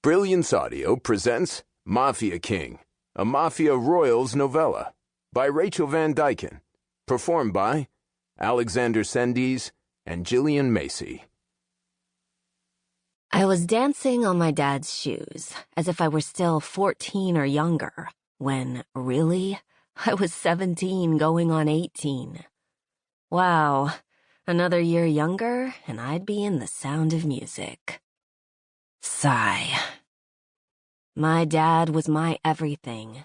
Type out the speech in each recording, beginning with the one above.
Brilliance Audio presents Mafia King, a Mafia Royals novella by Rachel Van Dyken, performed by Cendese and Jillian Macie. I was dancing on my dad's shoes, as if I were still 14 or younger, when, really, I was 17 going on 18. Wow, another year younger, and I'd be in The Sound of Music. Sigh. My dad was my everything.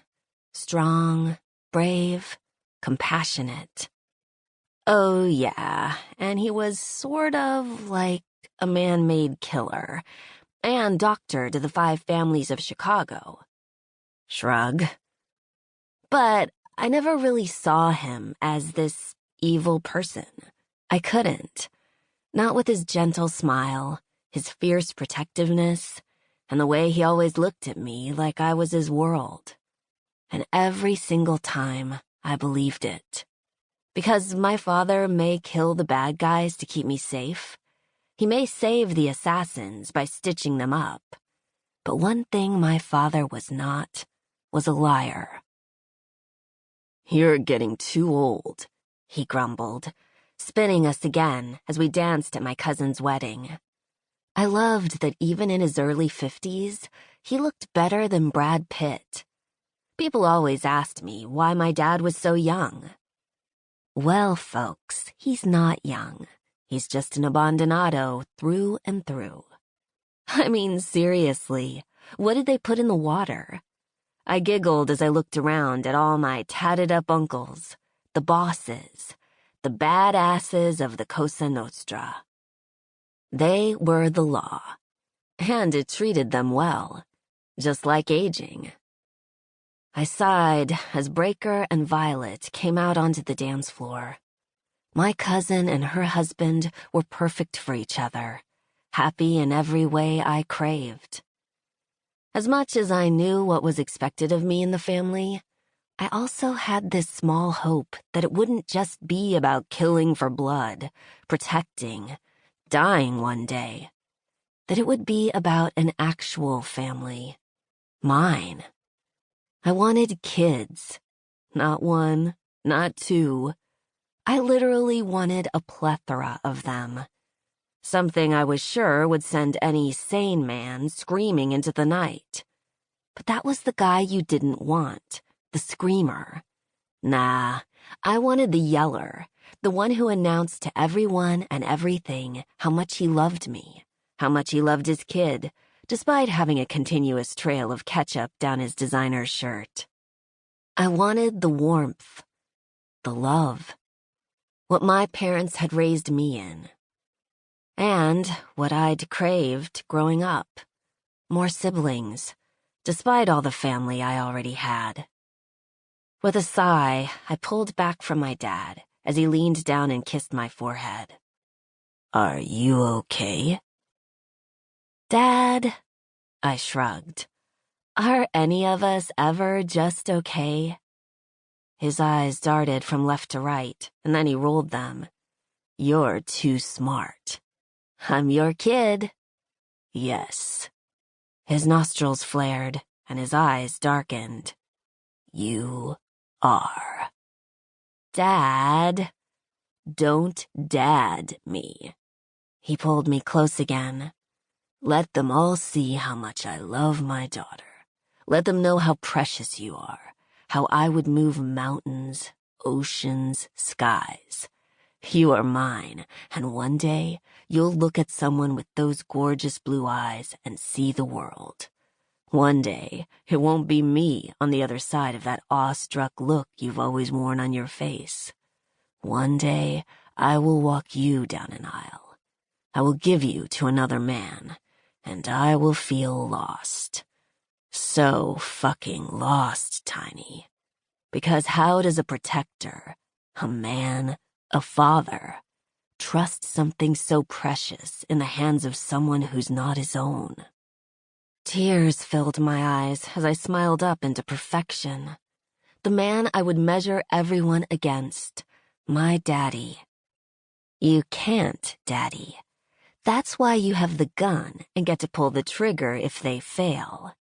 Strong, brave, compassionate. Oh, yeah, and he was sort of like a man-made killer, and doctor to the 5 families of Chicago. Shrug. But I never really saw him as this evil person. I couldn't. Not with his gentle smile, his fierce protectiveness, and the way he always looked at me like I was his world. And every single time, I believed it. Because my father may kill the bad guys to keep me safe. He may save the assassins by stitching them up. But one thing my father was not was a liar. "You're getting too old," he grumbled, spinning us again as we danced at my cousin's wedding. I loved that even in his early 50s, he looked better than Brad Pitt. People always asked me why my dad was so young. Well, folks, he's not young. He's just an abandonado through and through. I mean, seriously, what did they put in the water? I giggled as I looked around at all my tatted-up uncles, the bosses, the badasses of the Cosa Nostra. They were the law, and it treated them well, just like aging. I sighed as Breaker and Violet came out onto the dance floor. My cousin and her husband were perfect for each other, happy in every way I craved. As much as I knew what was expected of me in the family, I also had this small hope that it wouldn't just be about killing for blood, protecting, dying one day. That it would be about an actual family. Mine. I wanted kids. Not one, not two. I literally wanted a plethora of them. Something I was sure would send any sane man screaming into the night. But that was the guy you didn't want, the screamer. Nah, I wanted the yeller, the one who announced to everyone and everything how much he loved me, how much he loved his kid, despite having a continuous trail of ketchup down his designer shirt. I wanted the warmth, the love, what my parents had raised me in. And what I'd craved growing up. More siblings, despite all the family I already had. With a sigh, I pulled back from my dad as he leaned down and kissed my forehead. "Are you okay?" "Dad," I shrugged. "Are any of us ever just okay?" His eyes darted from left to right, and then he rolled them. "You're too smart." "I'm your kid." "Yes." His nostrils flared, and his eyes darkened. "You are." "Dad." "Don't dad me." He pulled me close again. "Let them all see how much I love my daughter. Let them know how precious you are, how I would move mountains, oceans, skies. You are mine, and one day you'll look at someone with those gorgeous blue eyes and see the world. One day it won't be me on the other side of that awestruck look you've always worn on your face. One day I will walk you down an aisle. I will give you to another man, and I will feel lost. So fucking lost, Tiny. Because how does a protector, a man, a father, trust something so precious in the hands of someone who's not his own?" Tears filled my eyes as I smiled up into perfection. The man I would measure everyone against, my daddy. "You can't, Daddy. That's why you have the gun and get to pull the trigger if they fail.